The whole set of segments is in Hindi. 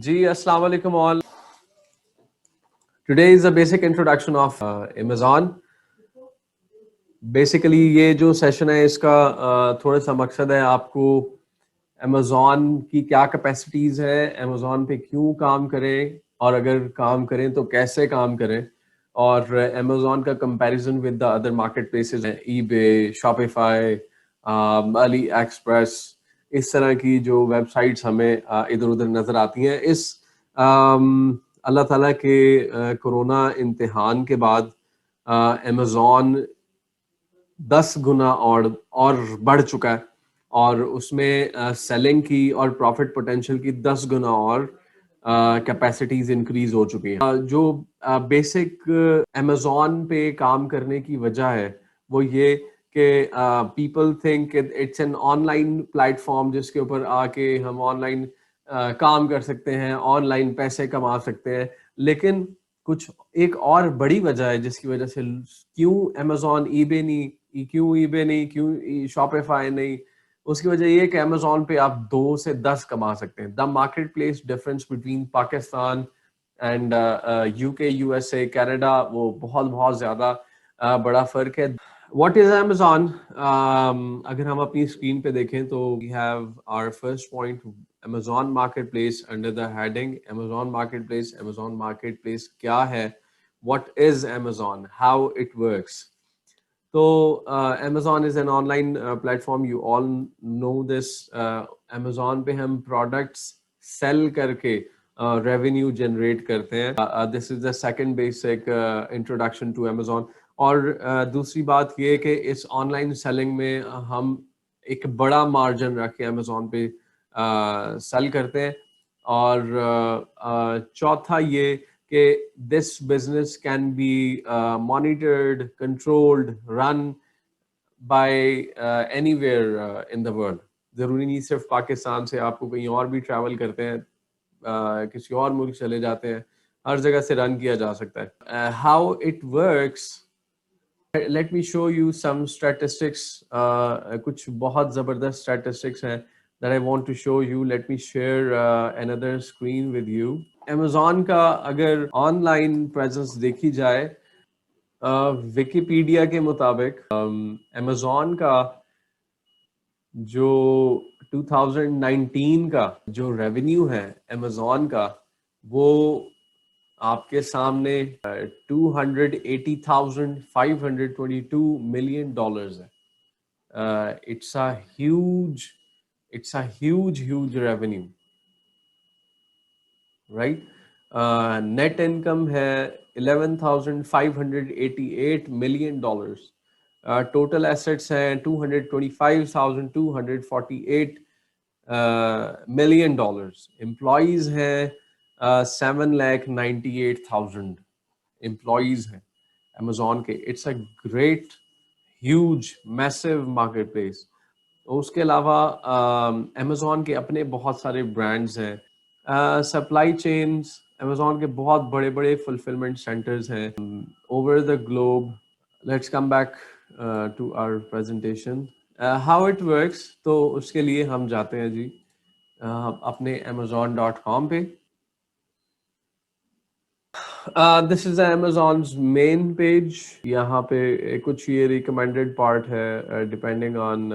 जी अस्सलाम वालेकुम all. Today is a basic introduction of Amazon. Basically ये जो सेशन है इसका थोड़ा सा मकसद है आपको अमेज़ॉन की क्या कैपेसिटीज़ है, अमेज़ॉन पे क्यों काम करें और अगर काम करें तो कैसे काम करें, और अमेज़ॉन का comparison with the other market places हैं, ईबे, शॉपिफाई, अली एक्सप्रेस, इस तरह की जो वेबसाइट्स हमें इधर उधर नज़र आती हैं. इस अल्लाह ताला के कोरोना इम्तिहान के बाद अमेज़ॉन 10 गुना और बढ़ चुका है, और उसमें सेलिंग की और प्रॉफिट पोटेंशियल की 10 गुना और कैपेसिटीज इंक्रीज हो चुकी हैं. जो बेसिक अमेज़ॉन पे काम करने की वजह है वो ये कि people think it's an online platform जिसके ऊपर आके हम ऑनलाइन काम कर सकते हैं, ऑनलाइन पैसे कमा सकते हैं. लेकिन कुछ एक और बड़ी वजह है जिसकी वजह से क्यों अमेज़ॉन ईबे नहीं, क्यों शॉपिफाई नहीं, उसकी वजह ये है कि अमेज़ॉन पे आप 2 से 10 कमा सकते हैं. The market place difference between Pakistan and UK, USA, Canada, वो बहुत बहुत ज्यादा बड़ा फर्क है. What is Amazon? अगर हम अपनी स्क्रीन पे देखें तो we have our first point, Amazon market place under the heading Amazon market place. Amazon market place क्या है? What is Amazon? How it works? So Amazon is an online platform. You all know this. Amazon पे हम products sell करके revenue generate करते हैं. This is the second basic introduction to Amazon. और दूसरी बात ये कि इस online selling में हम एक बड़ा margin रख के Amazon पे sell करते हैं. और चौथा ये कि this business can be monitored, controlled, run by anywhere in the world. ज़रूरी नहीं सिर्फ पाकिस्तान से, आपको कहीं और भी ट्रैवल करते हैं, किसी और मुल्क चले जाते हैं, हर जगह से रन किया जा सकता है. How it works, let me show you some statistics. कुछ बहुत ज़बरदस्त statistics हैं that I want to show you. Let me share another screen with you. Amazon का अगर ऑनलाइन प्रेजेंस देखी जाए, विकिपीडिया के मुताबिक Amazon का जो 2019 का जो रेवेन्यू है Amazon का, वो आपके सामने $280,522 million है. It's a huge revenue, right? Net income है $11,588 million. Total assets हैं $225,248 million. Employees हैं 7,98,000 employees हैं Amazon के. It's a great, huge, massive marketplace. उसके अलावा Amazon के अपने बहुत सारे brands हैं. सप्लाई चेन्स, Amazon के बहुत बड़े बड़े फुलफिलमेंट सेंटर्स हैं over the globe. Let's come back to our presentation. How it works, तो उसके लिए हम जाते हैं जी अपने amazon.com पे. This is Amazon's main page. यहाँ पे कुछ ये रिकमेंडेड पार्ट है depending on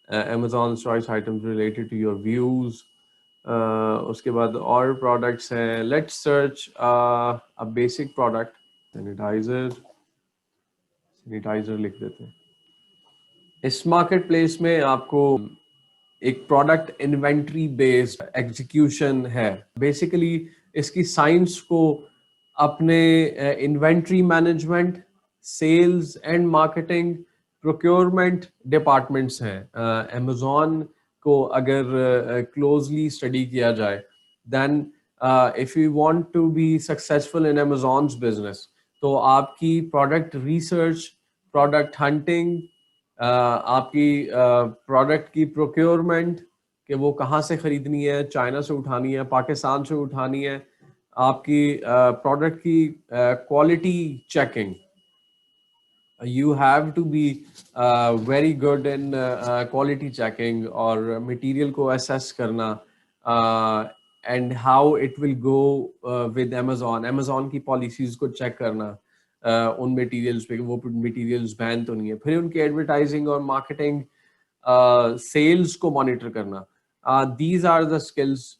Amazon's choice items related to your views. उसके बाद और प्रोडक्ट्स हैं. Let's search a basic product, sanitiser लिख देते हैं. इस मार्केट प्लेस में आपको एक प्रोडक्ट इन्वेंट्री बेस्ड एग्जीक्यूशन है. बेसिकली इसकी साइंस को अपने inventory management, sales and marketing, procurement departments हैं. अमेज़ॉन को अगर क्लोजली स्टडी किया जाए, then if you want to be successful in Amazon's business, तो आपकी प्रोडक्ट रिसर्च, प्रोडक्ट हंटिंग, आपकी प्रोडक्ट की प्रोक्योरमेंट, कि वो कहाँ से खरीदनी है, चाइना से उठानी है, पाकिस्तान से उठानी है, आपकी प्रोडक्ट की quality checking. You have to be very good in quality checking और मटेरियल को assess करना, and how it will go with Amazon, Amazon की पॉलिसीज को चेक करना, उन मटेरियल्स पे वो मटेरियल्स बैन तो नहीं है, फिर उनकी एडवर्टाइजिंग और मार्केटिंग सेल्स को मॉनिटर करना. दीज आर द स्किल्स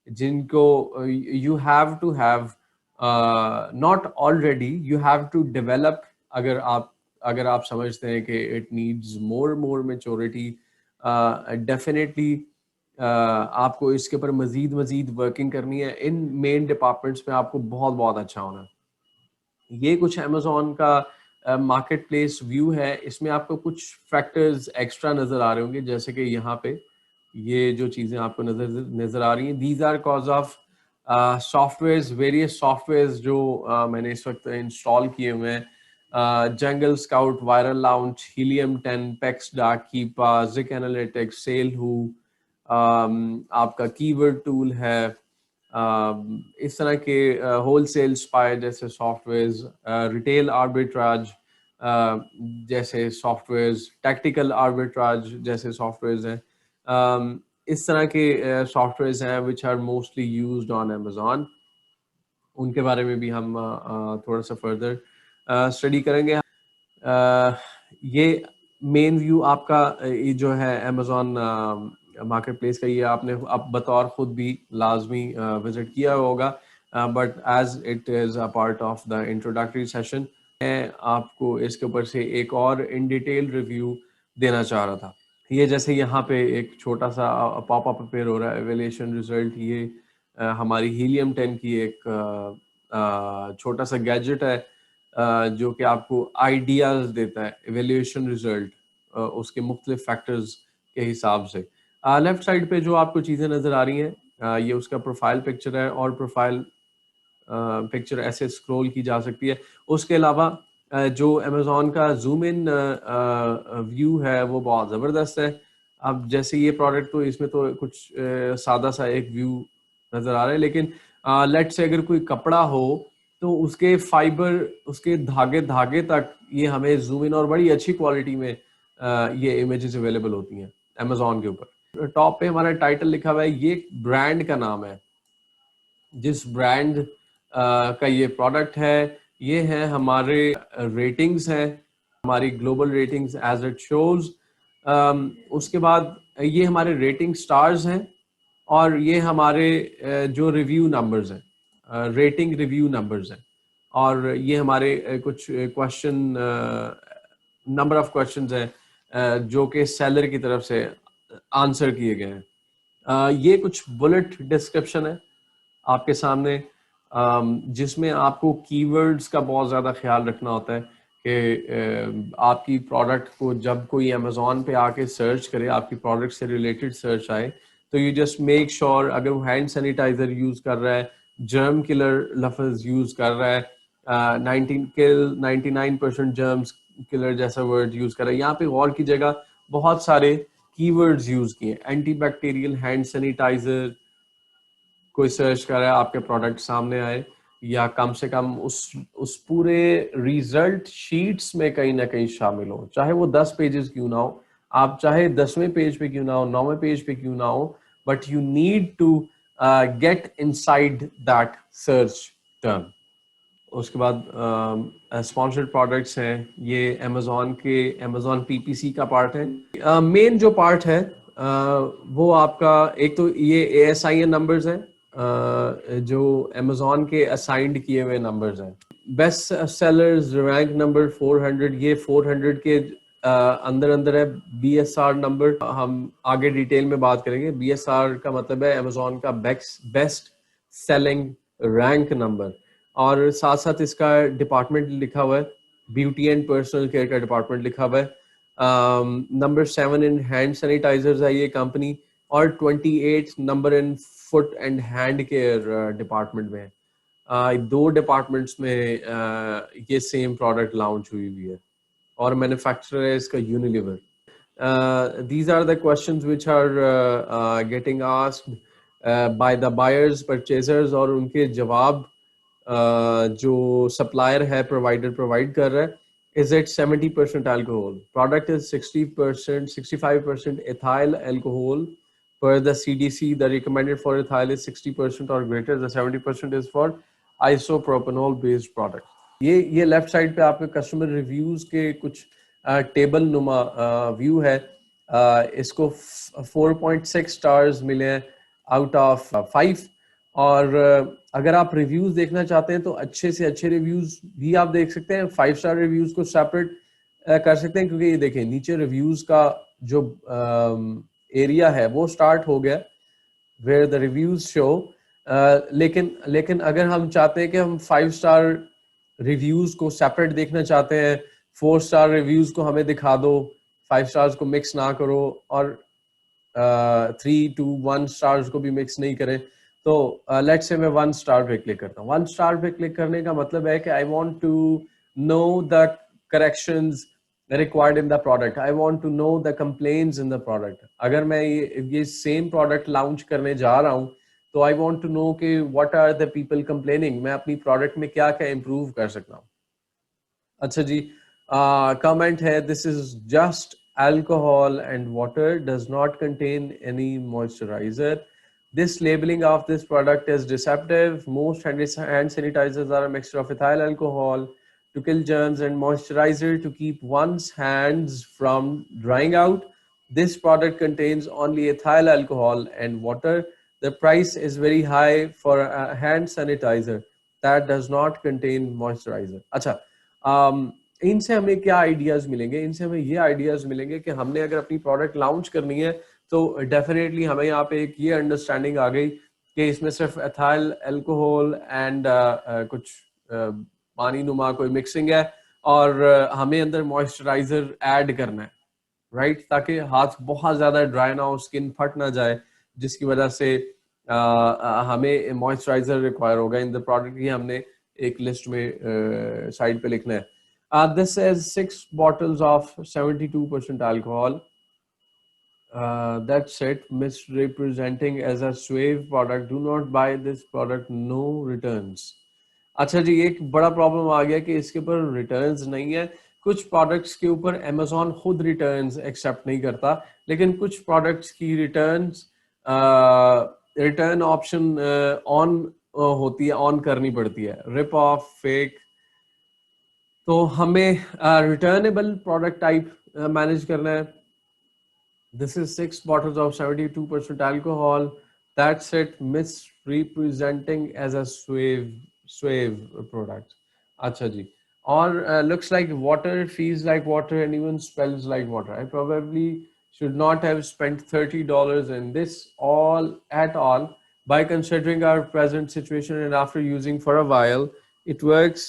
जिनको you have to have, not already, you have to develop. अगर आप समझते हैं कि it needs more maturity, definitely आपको इसके ऊपर मजीद वर्किंग करनी है. इन मेन डिपार्टमेंट्स में आपको बहुत अच्छा होना है. ये कुछ अमेजोन का मार्केट प्लेस व्यू है. इसमें आपको कुछ फैक्टर्स एक्स्ट्रा नजर आ रहे होंगे, जैसे कि यहाँ पे ये जो चीजें आपको नजर आ रही हैं, these are cause of software, various software जो मैंने इस वक्त इंस्टॉल किए हुए हैं. Jungle Scout, Viral Launch, Helium 10, पेक्स डार्क कीपा, जिक एनालिटिक्स, सेल हू, आपका कीवर्ड टूल है, इस तरह के होलसेल स्पाई जैसे सॉफ्टवेयर, रिटेल आर्बिट्राज जैसे सॉफ्टवेयर, टैक्टिकल आर्बिट्राज जैसे सॉफ्टवेयर हैं. इस तरह के सॉफ्टवेयर हैं which are mostly used on Amazon. उनके बारे में भी हम थोड़ा सा फर्दर स्टडी करेंगे. ये मेन व्यू आपका ये जो है अमेजोन मार्केट प्लेस का, ये आपने अब बतौर खुद भी लाजमी विजिट किया होगा, but as it is a part of the introductory session, मैं आपको इसके ऊपर से एक और इन डिटेल रिव्यू देना चाह रहा था. ये जैसे यहाँ पे एक छोटा सा पॉपअप अपेयर हो रहा है, एवेल्यूएशन रिजल्ट. ये हमारी हीलियम 10 की एक छोटा सा गैजेट है जो कि आपको आइडियाज देता है, एवेल्यूएशन रिजल्ट उसके मुख्तलिफ फैक्टर्स के हिसाब से. लेफ्ट साइड पे जो आपको चीज़ें नज़र आ रही हैं, ये उसका प्रोफाइल पिक्चर है, और प्रोफाइल पिक्चर ऐसे स्क्रॉल की जा सकती है. उसके अलावा जो अमेजोन का जूम इन व्यू है वो बहुत ज़बरदस्त है. अब जैसे ये प्रोडक्ट, तो इसमें तो कुछ सादा सा एक व्यू नज़र आ रहा है, लेकिन लेट से अगर कोई कपड़ा हो तो उसके फाइबर, उसके धागे तक ये हमें जूम इन और बड़ी अच्छी क्वालिटी में ये इमेजेस अवेलेबल होती हैं अमेजोन के ऊपर. टॉप पे हमारा टाइटल लिखा हुआ है, ये ब्रांड का नाम है, जिस ब्रांड का ये प्रोडक्ट है. ये है हमारे रेटिंग्स हैं, हमारी global ratings as it shows. उसके बाद ये हमारे रेटिंग स्टार्स हैं, और ये हमारे जो रिव्यू नंबर्स हैं, रेटिंग रिव्यू नंबर्स हैं, और ये हमारे कुछ क्वेश्चन, नंबर ऑफ क्वेश्चंस हैं जो कि सेलर की तरफ से आंसर किए गए हैं. ये कुछ बुलेट डिस्क्रिप्शन है आपके सामने, जिसमें आपको कीवर्ड्स का बहुत ज़्यादा ख्याल रखना होता है कि आपकी प्रोडक्ट को जब कोई अमेजोन पे आके सर्च करे, आपकी प्रोडक्ट से रिलेटेड सर्च आए, तो यू जस्ट मेक श्योर, अगर वो हैंड सैनिटाइजर यूज़ कर रहा है, जर्म किलर लफ्ज़ यूज़ कर रहा है, 99% जर्म्स किलर जैसा वर्ड यूज़ कर रहा है. यहाँ पे गौर कीजिएगा, बहुत सारे कीवर्ड्स यूज़ किए, एंटीबैक्टीरियल, हैंड सैनिटाइजर. कोई सर्च कर रहा है, आपके प्रोडक्ट सामने आए, या कम से कम उस पूरे रिजल्ट शीट्स में कहीं ना कहीं शामिल हो, चाहे वो 10 पेजेस क्यों ना हो, आप चाहे 10वें पेज पे क्यों ना हो, 9वें पेज पे क्यों ना हो, but you need to get inside that search term. उसके बाद स्पॉन्सर्ड प्रोडक्ट्स हैं, ये अमेजोन पीपीसी का पार्ट है. मेन जो पार्ट है वो आपका, एक तो ये ASIN नंबर्स हैं, जो अमेजोन के असाइंड किए हुए नंबर्स हैं. बेस्ट सेलर्स रैंक नंबर 400, ये 400 के अंदर है. BSR नंबर हम आगे डिटेल में बात करेंगे. BSR का मतलब है अमेजोन का बेस्ट सेलिंग रैंक नंबर, और साथ साथ इसका डिपार्टमेंट लिखा हुआ है, ब्यूटी एंड पर्सनल केयर का डिपार्टमेंट लिखा हुआ है. नंबर 7 इन हैंड सैनिटाइजर्स है ये कंपनी, और 28 number in foot and hand care department में. दो डिपार्टमेंट्स में ये सेम प्रोडक्ट लॉन्च हुई है, और मैन्युफैक्चरर है इसका Unilever. These are the questions which are getting asked by the buyers, purchasers, और उनके जवाब जो सप्लायर है, प्रोवाइडर प्रोवाइड कर रहा है. Is it 70% alcohol? Product is 60%, 65% ethyl alcohol per the CDC, the recommended for ethyl is 60% or greater. The 70% is for isopropanol based product. ये लेफ्ट साइड पे आपके कस्टमर रिव्यूज के कुछ टेबल नुमा व्यू है. इसको 4.6 स्टार्स मिले हैं आउट ऑफ 5. और अगर आप रिव्यूज देखना चाहते हैं तो अच्छे से अच्छे रिव्यूज भी आप देख सकते हैं. 5 स्टार रिव्यूज को सेपरेट कर सकते हैं, क्योंकि ये देखें नीचे रिव्यूज का जो एरिया है वो स्टार्ट हो गया where the reviews show. लेकिन अगर हम चाहते हैं कि हम 5 स्टार रिव्यूज को सेपरेट देखना चाहते हैं, 4 स्टार रिव्यूज को हमें दिखा दो, 5 स्टार्स को मिक्स ना करो और 3 to 1 स्टार्स को भी मिक्स नहीं करें, तो लेट्स से मैं 1 स्टार पे क्लिक करता हूँ. 1 स्टार पे क्लिक करने का मतलब है कि I want to know the corrections required in the product. I want to know the complaints in the product. अगर मैं ये सेम प्रोडक्ट लॉन्च करने जा रहा हूँ तो आई वांट टू नो कि what are the people complaining, मैं अपनी प्रोडक्ट में क्या क्या इंप्रूव कर सकता हूँ. अच्छा जी, कमेंट है, this is just alcohol and water, does not contain any moisturizer. This labeling of this product is deceptive. Most hand sanitizers are a mixture of ethyl alcohol to kill germs and moisturizer to keep one's hands from drying out. This product contains only ethyl alcohol and water. The price is very high for a hand sanitizer that does not contain moisturizer. अच्छा, इनसे हमें क्या आइडियाज मिलेंगे? इनसे हमें ये आइडियाज मिलेंगे कि हमने अगर अपनी प्रोडक्ट लॉन्च करनी है तो डेफिनेटली हमें यहाँ पे एक ये अंडरस्टैंडिंग आ गई कि इसमें सिर्फ एथाइल अल्कोहल एंड कुछ पानी नुमा कोई मिक्सिंग है और हमें अंदर मॉइस्चराइजर ऐड करना है, राइट, ताकि हाथ बहुत ज्यादा ड्राई ना हो, स्किन फट ना जाए, जिसकी वजह से हमें मॉइस्चराइजर रिक्वायर होगा इन द प्रोडक्ट. की हमने एक लिस्ट में साइड पे लिखना है. This is 6 bottles of 72% alcohol. That's it. Misrepresenting as a Suave product. Do not buy this product. No returns. अच्छा जी, एक बड़ा प्रॉब्लम आ गया कि इसके ऊपर रिटर्न्स नहीं है. कुछ प्रोडक्ट्स के ऊपर Amazon खुद रिटर्न्स एक्सेप्ट नहीं करता, लेकिन कुछ प्रोडक्ट्स की रिटर्न ऑप्शन ऑन होती है, ऑन करनी पड़ती है. Rip off, fake. तो हमें रिटर्नेबल प्रोडक्ट टाइप मैनेज करना है. This is 6 bottles of 72% alcohol. That's it. Misrepresenting as a Suave product. अच्छा जी. और looks like water, feels like water and even smells like water. I probably should not have spent $30 in this at all. By considering our present situation and after using for a while, it works.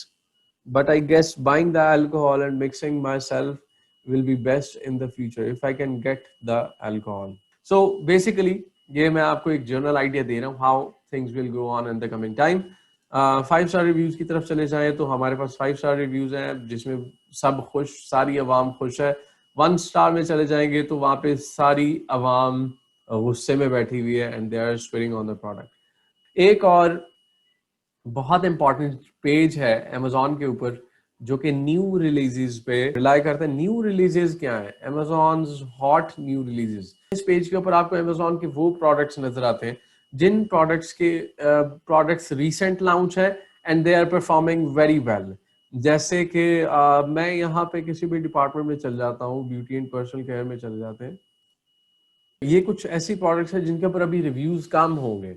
But I guess buying the alcohol and mixing myself will be best in the future if I can get the alcohol. So basically, ये मैं आपको एक जनरल आइडिया दे रहा हूँ how things will go on in the coming time. 5 star reviews की तरफ चले जाएं तो हमारे पास 5 स्टार रिव्यूज हैं जिसमें सब खुश, सारी अवाम खुश है. 1 स्टार में चले जाएंगे तो वहाँ पे सारी अवाम गुस्से में बैठी हुई है and they are swearing on the product. एक और बहुत इंपॉर्टेंट पेज है Amazon के ऊपर जो कि न्यू रिलीजेस पे रिलाई करते हैं. न्यू रिलीजेस क्या है? Amazon's hot new releases. इस पेज के ऊपर आपको Amazon के वो प्रोडक्ट्स नजर आते हैं जिन प्रोडक्ट्स के प्रोडक्ट्स रीसेंट लॉन्च है and they are performing very well. जैसे कि मैं यहाँ पे किसी भी डिपार्टमेंट में चल जाता हूँ, ब्यूटी एंड पर्सनल केयर में चले जाते हैं. ये कुछ ऐसी प्रोडक्ट्स है जिनके ऊपर अभी रिव्यूज कम होंगे,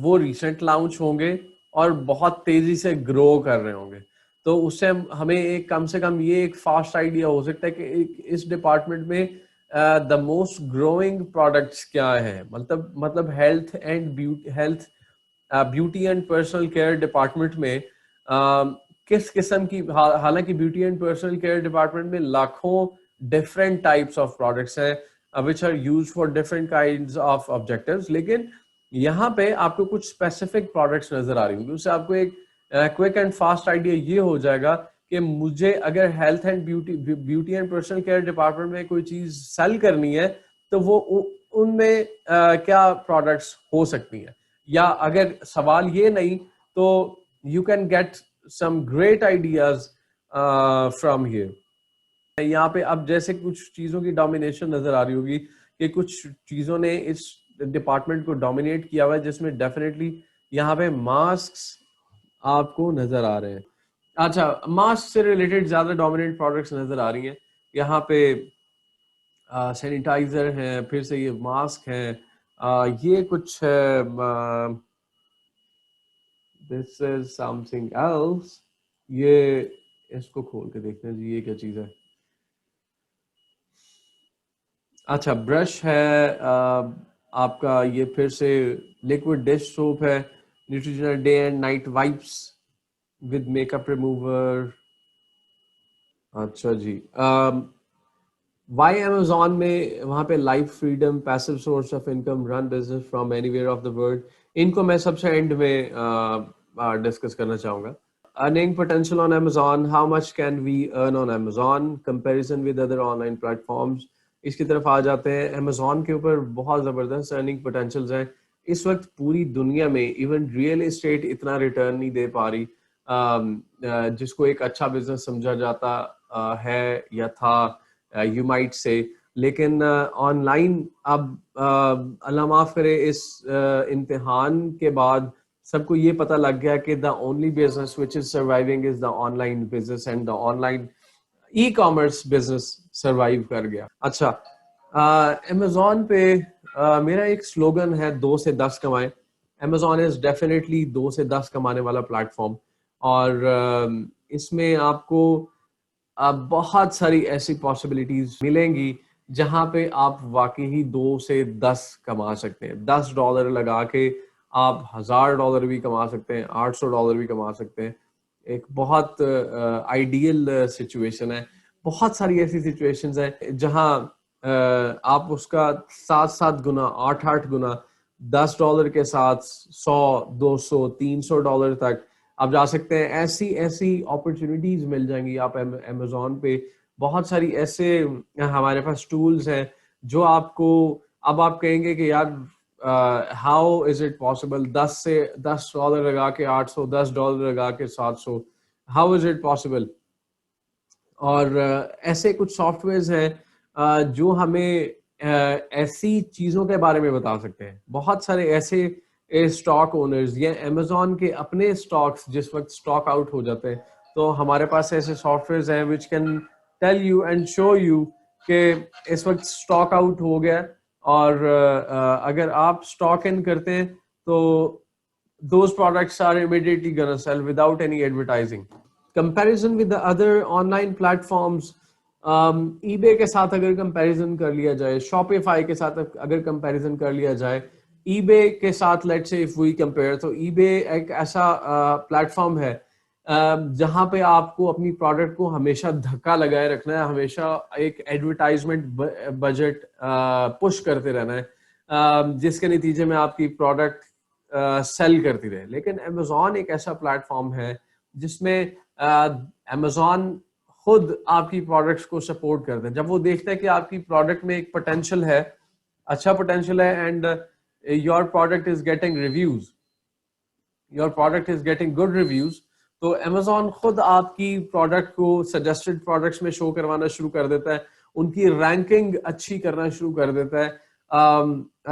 वो रिसेंट लॉन्च होंगे और बहुत तेजी से ग्रो कर रहे होंगे. तो उससे हमें एक कम से कम ये एक फास्ट आइडिया हो सकता है कि इस डिपार्टमेंट में द मोस्ट ग्रोइंग प्रोडक्ट्स क्या है. मतलब health and beauty and personal care department में किस किस्म की, हालांकि beauty and personal care department में लाखों डिफरेंट टाइप्स ऑफ प्रोडक्ट्स हैं which are used for different kinds of objectives, लेकिन यहाँ पे आपको कुछ स्पेसिफिक प्रोडक्ट्स नजर आ रही होंगी. उससे आपको एक क्विक एंड फास्ट आइडिया ये हो जाएगा कि मुझे अगर health and beauty and personal care department में कोई चीज सेल करनी है तो वो उनमें क्या प्रोडक्ट्स हो सकती हैं. या अगर सवाल ये नहीं तो you can get some great ideas from here. यहाँ पे अब जैसे कुछ चीजों की डोमिनेशन नजर आ रही होगी कि कुछ चीजों ने इस डिपार्टमेंट को डोमिनेट किया हुआ है, जिसमें डेफिनेटली यहाँ पे मास्क आपको नजर आ रहे हैं। अच्छा, मास्क से रिलेटेड ज्यादा डोमिनेंट प्रोडक्ट्स नजर आ रही हैं यहाँ पे। सैनिटाइजर है, फिर से ये मास्क है, ये कुछ है, दिस इज समथिंग एल्स। ये इसको खोल के देखते हैं जी, ये क्या चीज है। अच्छा, ब्रश है, आपका ये फिर से लिक्विड डिश सोप है, Neutrogena day and night wipes with makeup remover. अच्छा जी, वाई अमेजोन में वहाँ पे life freedom, passive source of income, run business from anywhere of the world, इनको मैं सबसे एंड में डिस्कस करना चाहूँगा। Earning potential on Amazon, how much can we earn on Amazon, comparison with other online platforms, इसकी तरफ आ जाते हैं। अमेजोन के ऊपर बहुत ज़बरदस्त अर्निंग पोटेंशियल्स हैं। इस वक्त पूरी दुनिया में इवन रियल एस्टेट इतना रिटर्न नहीं दे पा रही, जिसको एक अच्छा बिजनेस समझा जाता है या था, यू माइट से। लेकिन ऑनलाइन अब अल्लाह माफ करे, इस इम्तिहान के बाद सबको ये पता लग गया कि the only business which is surviving is the online business, and the online e commerce business survive कर गया। अच्छा, अमेजोन पे मेरा एक स्लोगन है, 2 से 10 कमाए। अमेजोन इज डेफिनेटली 2 से 10 कमाने वाला प्लेटफॉर्म, और इसमें आपको बहुत सारी ऐसी पॉसिबिलिटीज मिलेंगी जहां पे आप वाकई ही 2 से 10 कमा सकते हैं। $10 लगा के आप $1000 भी कमा सकते हैं, $800 भी कमा सकते हैं। एक बहुत आइडियल सिचुएशन है। बहुत सारी ऐसी सिचुएशंस हैं जहां आप उसका 7-7 गुना, 8-8 गुना, $10 के साथ 100, 200, $300 तक आप जा सकते हैं। ऐसी ऐसी अपॉर्चुनिटीज मिल जाएंगी आप अमेजोन पे। बहुत सारी ऐसे हमारे पास टूल्स हैं जो आपको, अब आप कहेंगे कि यार हाउ इज इट पॉसिबल, $10 लगा के 800, $10 लगा के 700, हाउ इज इट पॉसिबल। और ऐसे कुछ सॉफ्टवेयर्स हैं जो हमें ऐसी चीज़ों के बारे में बता सकते हैं। बहुत सारे ऐसे स्टॉक ओनर्स या अमेजोन के अपने स्टॉक्स जिस वक्त स्टॉक आउट हो जाते हैं, तो हमारे पास ऐसे सॉफ्टवेयर्स हैं which can tell you and show you कि इस वक्त स्टॉक आउट हो गया, और अगर आप स्टॉक इन करते हैं तो those products are immediately gonna sell without any advertising. Comparison with the other online platforms, eBay के साथ अगर कंपैरिजन कर लिया जाए, Shopify के साथ अगर कंपैरिजन कर लिया जाए, eBay के साथ let's say if we compare, तो eBay एक ऐसा प्लेटफॉर्म है जहां पे आपको अपनी प्रोडक्ट को हमेशा धक्का लगाए रखना है, हमेशा एक एडवर्टाइजमेंट बजट पुश करते रहना है, जिसके नतीजे में आपकी प्रोडक्ट सेल करती रहे। लेकिन अमेजोन एक ऐसा प्लेटफॉर्म है जिसमें अमेजोन खुद आपकी प्रोडक्ट्स को सपोर्ट करते हैं। जब वो देखते हैं कि आपकी प्रोडक्ट में एक पोटेंशियल है, अच्छा पोटेंशियल है, and your product is getting reviews, your product is getting good reviews, तो अमेजोन खुद आपकी प्रोडक्ट को सजेस्टेड प्रोडक्ट्स में शो करवाना शुरू कर देता है, उनकी रैंकिंग अच्छी करना शुरू कर देता है।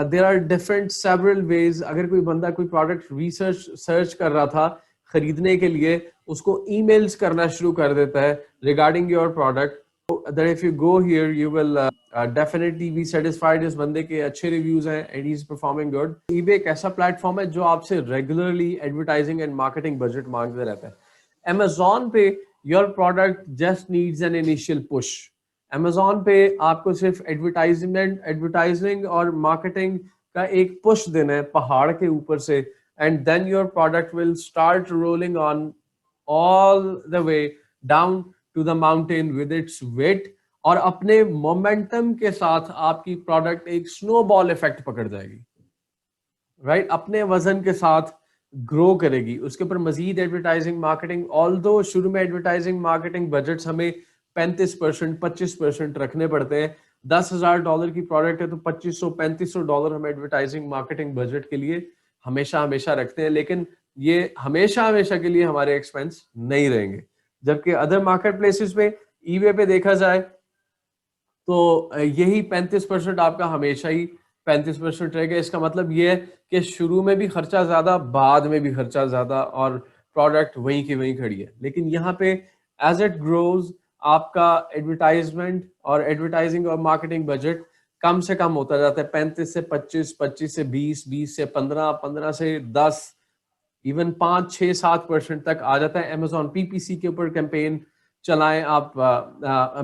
There are different several ways. अगर कोई बंदा कोई प्रोडक्ट रिसर्च सर्च कर रहा था खरीदने के लिए, उसको ईमेल्स करना शुरू कर देता है regarding your product, that if you go here you will definitely be satisfied, इस बंदे के अच्छे रिव्यूज हैं and he is performing good। eBay एक ऐसा प्लेटफॉर्म है जो आपसे regularly advertising and marketing budget मांगते रहता है। Amazon पे your product just needs an initial push। Amazon पे आपको सिर्फ एडवर्टाइजिंग और मार्केटिंग का एक पुश देना है पहाड़ के ऊपर से, and then your product will start rolling on all the way down to the mountain with its weight, और अपने मोमेंटम के साथ आपकी प्रोडक्ट एक स्नोबॉल इफेक्ट पकड़ जाएगी, राइट? अपने वजन के साथ ग्रो करेगी। उसके ऊपर मजीद एडवर्टाइजिंग मार्केटिंग, ऑल्दो शुरू में एडवर्टाइजिंग मार्केटिंग बजट्स हमें 35%, 25% रखने पड़ते हैं। $10,000 की प्रोडक्ट है तो $2,500-$3,500 हम एडवर्टाइजिंग मार्केटिंग बजट के लिए हमेशा हमेशा रखते हैं, लेकिन ये हमेशा हमेशा के लिए हमारे एक्सपेंस नहीं रहेंगे। जबकि अदर मार्केट प्लेसेस पे, ईबे पे देखा जाए तो यही 35% आपका हमेशा ही 35% रहेगा। इसका मतलब ये है कि शुरू में भी खर्चा ज्यादा, बाद में भी खर्चा ज्यादा, और प्रोडक्ट वहीं की वहीं खड़ी है। लेकिन यहाँ पे एज इट ग्रोज आपका एडवर्टाइजमेंट और एडवर्टाइजिंग और मार्केटिंग बजट कम से कम होता जाता है। 35 से 25, 25 से 20, 20 से 15, 15 से 10, इवन 5, 6, 7% तक आ जाता है। अमेजॉन पीपीसी के ऊपर कैंपेन चलाएं आप,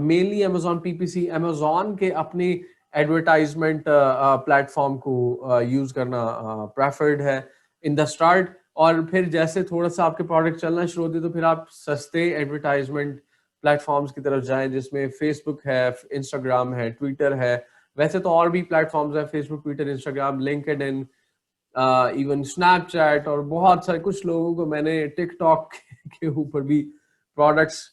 मेनली अमेजॉन पीपीसी, अमेजॉन के अपने एडवर्टाइजमेंट प्लेटफॉर्म को यूज करना प्रेफर्ड है इन द स्टार्ट। और फिर जैसे थोड़ा सा आपके प्रोडक्ट चलना शुरू होते तो फिर आप सस्ते एडवर्टाइजमेंट प्लेटफॉर्म्स की तरफ जाएं, जिसमें फेसबुक है, इंस्टाग्राम है, ट्विटर है। वैसे तो और भी प्लेटफॉर्म्स है, Facebook, Twitter, Instagram, LinkedIn, even Snapchat, और बहुत सारे, कुछ लोगों को मैंने टिकटॉक के ऊपर भी प्रोडक्ट्स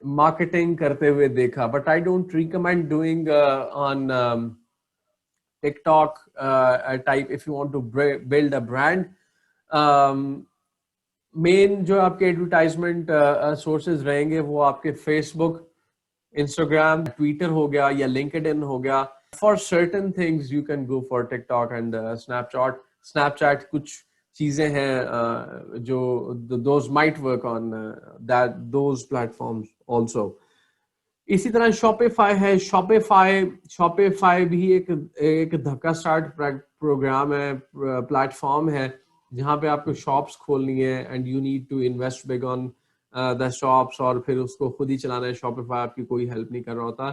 मार्केटिंग करते हुए देखा। But I don't recommend doing on TikTok type if you want to build a brand. Main जो आपके एडवर्टाइजमेंट सोर्सेज रहेंगे वो आपके फेसबुक, इंस्टाग्राम, ट्विटर हो गया या लिंक्डइन हो गया। For certain things you can go for TikTok and Snapchat कुछ चीजें हैं जो those might work on that those platforms also. इसी तरह शॉपिफाई है। शॉपिफाई भी एक धक्का स्टार्ट प्रोग्राम है, प्लेटफॉर्म है, जहां पे आपको शॉप्स खोलनी है and you need to invest big on the shops, और फिर उसको खुद ही चलाना है। शॉपिफाई आपकी कोई हेल्प नहीं कर रहा होता।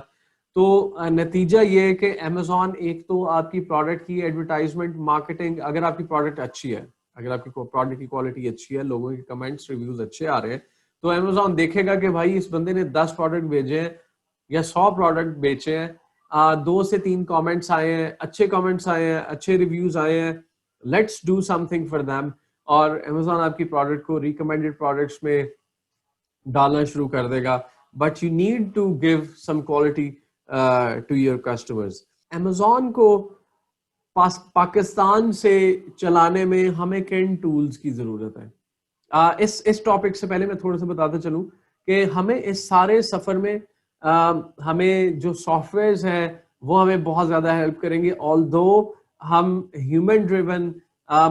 तो नतीजा ये है कि अमेजॉन एक तो आपकी प्रोडक्ट की एडवर्टाइजमेंट मार्केटिंग, अगर आपकी प्रोडक्ट अच्छी है, अगर आपकी प्रोडक्ट की क्वालिटी अच्छी है, लोगों के कमेंट्स रिव्यूज अच्छे आ रहे हैं, तो अमेजॉन देखेगा कि भाई इस बंदे ने 10 प्रोडक्ट भेजे हैं या 100 प्रोडक्ट बेचे हैं, 2 से 3 कमेंट्स आए हैं, अच्छे कमेंट्स आए हैं, अच्छे रिव्यूज आए हैं, let's do something for them. और अमेजॉन आपकी प्रोडक्ट को रिकमेंडेड प्रोडक्ट्स में डालना शुरू कर देगा। But you need to give some quality to your customers. Amazon को पाकिस्तान से चलाने में हमें किन टूल्स की जरूरत है? इस टॉपिक से पहले मैं थोड़ा सा बताता चलूं कि हमें इस सारे सफर में हमें जो सॉफ्टवेयर्स हैं वो हमें बहुत ज्यादा हेल्प करेंगे। ऑल्दो हम human driven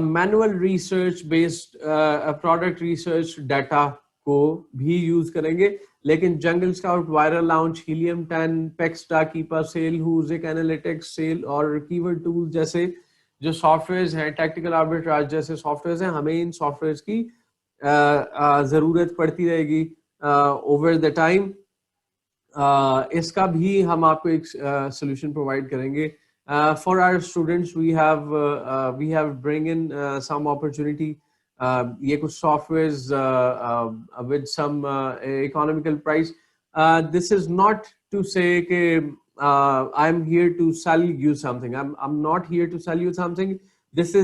manual research based product research data को भी यूज करेंगे, लेकिन Jungle Scout, Viral Launch, Helium 10, पेक्सटा, कीपर, सेल, हुजिक एनालिटिक्स, सेल और कीवर्ड टूल जैसे जो सॉफ्टवेयर्स हैं, टैक्टिकल आर्बिट्राज जैसे सॉफ्टवेयर्स हैं, हमें इन सॉफ्टवेयर्स की जरूरत पड़ती रहेगी ओवर द टाइम। इसका भी हम आपको एक सोल्यूशन प्रोवाइड करेंगे। For our students we have bring in some opportunity. ये कुछ softwares with some economical price. This is not to say कि I am here to sell you something, I am not here to sell you something. This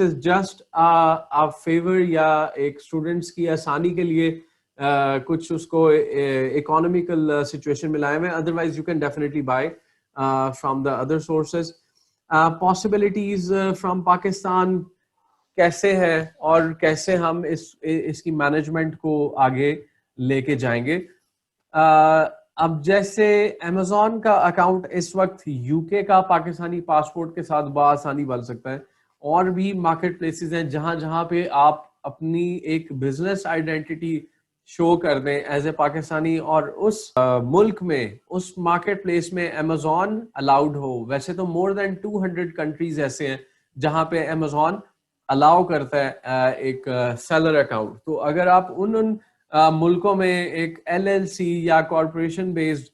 is just a favour या एक स्टूडेंट्स की आसानी के लिए कुछ उसको इकोनॉमिकल सिचुएशन में लाए हुए। Otherwise you can definitely buy from the other sources. Possibilities from Pakistan कैसे है और कैसे हम इसकी मैनेजमेंट को आगे लेके जाएंगे। अब जैसे अमेजॉन का अकाउंट इस वक्त यूके का पाकिस्तानी पासपोर्ट के साथ बआसानी बन सकता है। और भी मार्केट प्लेसेस हैं जहां जहां पे आप अपनी एक बिजनेस आइडेंटिटी शो कर दें एज ए पाकिस्तानी, और उस मुल्क में, उस मार्केट प्लेस में अमेजॉन अलाउड हो। वैसे तो मोर देन 200 कंट्रीज ऐसे हैं जहां पे अमेजॉन अलाउ करता है एक सेलर अकाउंट। तो अगर आप उन मुल्कों में एक LLC या कॉरपोरेशन बेस्ड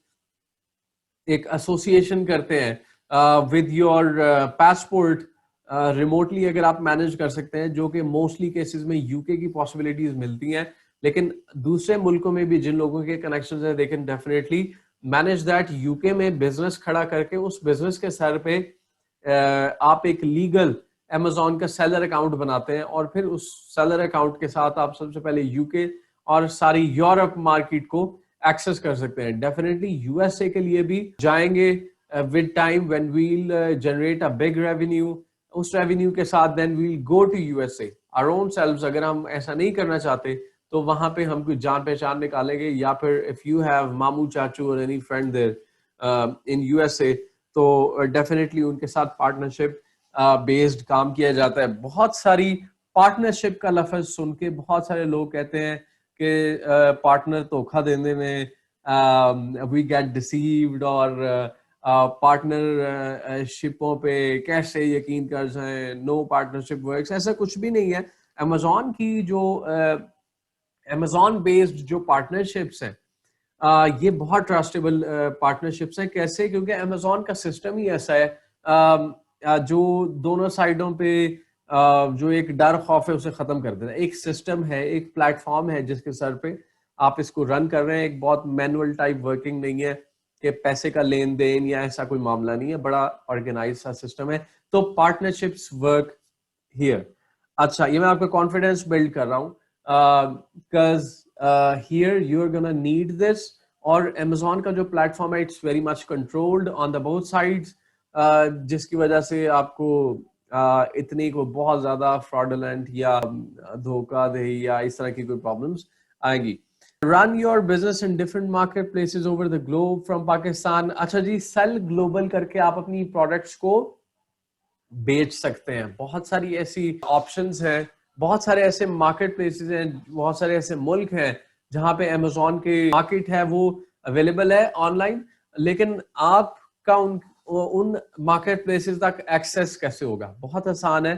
एक एसोसिएशन करते हैं विद योर पासपोर्ट रिमोटली, अगर आप मैनेज कर सकते हैं, जो कि मोस्टली केसेस में यूके की पॉसिबिलिटीज मिलती हैं, लेकिन दूसरे मुल्कों में भी जिन लोगों के कनेक्शंस हैं, they can definitely manage that. UK में बिजनेस खड़ा करके उस बिजनेस के सर पे आप एक लीगल अमेजॉन का सेलर अकाउंट बनाते हैं, और फिर उस सेलर अकाउंट के साथ आप सबसे पहले यूके और सारी यूरोप मार्केट को एक्सेस कर सकते हैं। डेफिनेटली यूएसए के लिए भी जाएंगे with time when we'll generate a big revenue. उस रेवेन्यू के साथ then we'll go to USA our own selves. अगर हम ऐसा नहीं करना चाहते तो वहां पे हम कुछ जान पहचान निकालेंगे, या फिर इफ यू हैव मामू, चाचू और any friend there in USA, तो डेफिनेटली उनके साथ पार्टनरशिप बेस्ड काम किया जाता है। बहुत सारी पार्टनरशिप का लफ्ज सुन के बहुत सारे लोग कहते हैं कि पार्टनर धोखा देने में वी गेट डिसीव्ड, और पार्टनरशिपों पे कैसे यकीन कर जाएं, नो पार्टनरशिप वर्क्स, ऐसा कुछ भी नहीं है। अमेजोन की जो अमेजोन बेस्ड जो पार्टनरशिप्स हैं, ये बहुत ट्रस्टेबल पार्टनरशिप्स हैं। कैसे? क्योंकि अमेजोन का सिस्टम ही ऐसा है जो दोनों साइडों पे जो एक डर खौफ है उसे खत्म कर देता है। एक सिस्टम है, एक प्लेटफॉर्म है जिसके सर पे आप इसको रन कर रहे हैं। एक बहुत मैनुअल टाइप वर्किंग नहीं है कि पैसे का लेन देन या ऐसा कोई मामला नहीं है, बड़ा ऑर्गेनाइज सा सिस्टम है। तो पार्टनरशिप्स वर्क हियर। अच्छा, ये मैं आपका कॉन्फिडेंस बिल्ड कर रहा हूँ, because here you are gonna need this. और अमेजोन का जो प्लेटफॉर्म है, it's very much controlled on the both sides, जिसकी वजह से आपको इतनी को बहुत ज्यादा फ्रॉडुलेंट या धोखाधड़ी या इस तरह की कोई प्रॉब्लम्स आएगी। Run your business in different market places over the globe from Pakistan. अच्छा जी, सेल ग्लोबल करके आप अपनी प्रोडक्ट्स को बेच सकते हैं। बहुत सारी ऐसी ऑप्शंस हैं, बहुत सारे ऐसे मार्केट प्लेसेस हैं, बहुत सारे ऐसे मुल्क हैं जहां पे अमेजोन के मार्केट है वो अवेलेबल है ऑनलाइन, लेकिन आपका उन मार्केट प्लेसेस तक एक्सेस कैसे होगा? बहुत आसान है।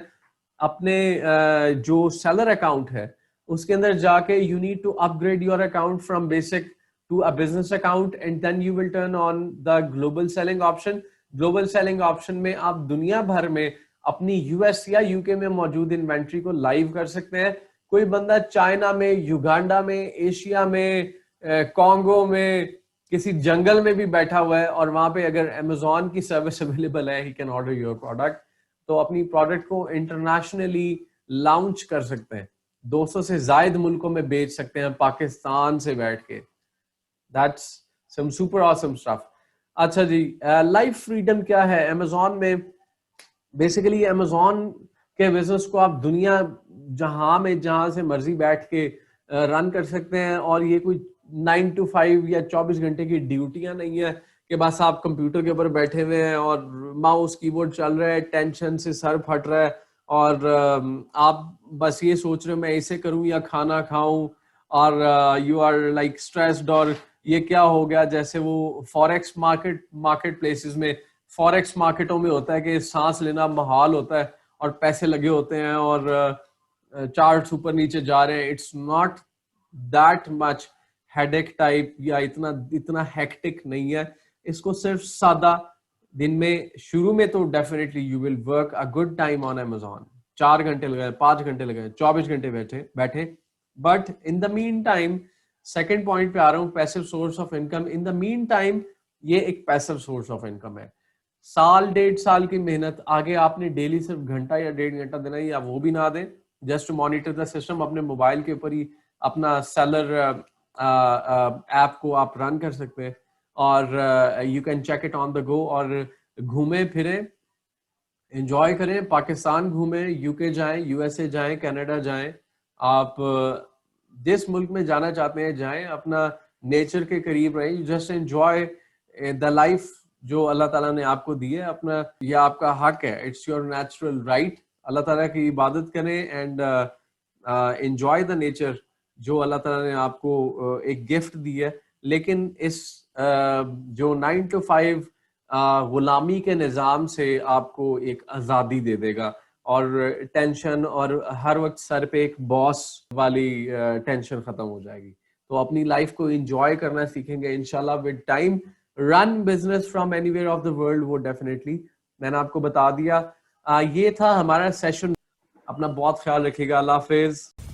अपने जो सेलर अकाउंट है उसके अंदर जाके you need to upgrade your account from basic to a business account, and then you will turn on the global selling option. Global selling option में आप दुनिया भर में अपनी यूएस या यूके में मौजूद इन्वेंट्री को लाइव कर सकते हैं। कोई बंदा चाइना में, युगांडा में, एशिया में, कॉन्गो में, किसी जंगल में भी बैठा हुआ है और वहां पे अगर अमेजोन की सर्विस अवेलेबल है, he can order your product. तो अपनी प्रोडक्ट को इंटरनेशनली लॉन्च कर सकते हैं, 200 से ज्यादा मुल्कों में बेच सकते हैं पाकिस्तान से बैठ के। That's some super awesome stuff. अच्छा जी, लाइफ फ्रीडम क्या है अमेजोन में? बेसिकली अमेजोन के बिजनेस को आप दुनिया जहां से मर्जी बैठ के रन कर सकते हैं, और ये कोई 9 to 5 या 24 घंटे की ड्यूटियां नहीं है कि बस आप कंप्यूटर के ऊपर बैठे हुए हैं और माउस कीबोर्ड चल रहा है, टेंशन से सर फट रहा है, और आप बस ये सोच रहे हो मैं इसे करूं या खाना खाऊं, और यू आर लाइक स्ट्रेस्ड, और ये क्या हो गया? जैसे वो फॉरेक्स मार्केट प्लेसेस में, फॉरेक्स मार्केटों में होता है कि सांस लेना महाल होता है और पैसे लगे होते हैं और चार्ट्स ऊपर नीचे जा रहे हैं। It's not that much headache type या इतना हेक्टिक नहीं है। इसको सिर्फ सादा दिन में, शुरू में तो definitely you will work a good time on Amazon, 4 घंटे लगाए, 5 घंटे लगाए, 24 घंटे बैठे, but in the mean time, second point पे आ रहा हूँ, passive source of income. In the mean time ये एक पैसिव सोर्स ऑफ इनकम है। साल 1.5 साल की मेहनत, आगे आपने डेली सिर्फ घंटा या 1.5 घंटा देना है, या वो भी ना दें, just to monitor the system. अपने मोबाइल के ऊपर ही अपना सेलर ऐप को आप रन कर सकते हैं, और you can check it on the go, और घूमे फिरे, एंजॉय करें, पाकिस्तान घूमें, यूके जाएं, यूएसए जाएं, कनाडा जाएं, आप जिस मुल्क में जाना चाहते हैं जाएं, अपना नेचर के करीब रहें, जस्ट एंजॉय द लाइफ जो अल्लाह ताला ने आपको दी है। अपना, यह आपका हक है, इट्स योर नेचुरल राइट। अल्लाह ताला की इबादत करें एंड एंजॉय द नेचर जो अल्लाह ताला ने आपको एक गिफ्ट दी है। लेकिन इस जो 9 to 5 गुलामी के निज़ाम से आपको एक आज़ादी दे देगा, और टेंशन और हर वक्त सर पे एक बॉस वाली टेंशन खत्म हो जाएगी। तो अपनी लाइफ को एंजॉय करना सीखेंगे इंशाल्लाह with time. Run business from anywhere of the world, वो डेफिनेटली मैंने आपको बता दिया। ये था हमारा सेशन। अपना बहुत ख्याल रखिएगा। अल्लाह हाफिज।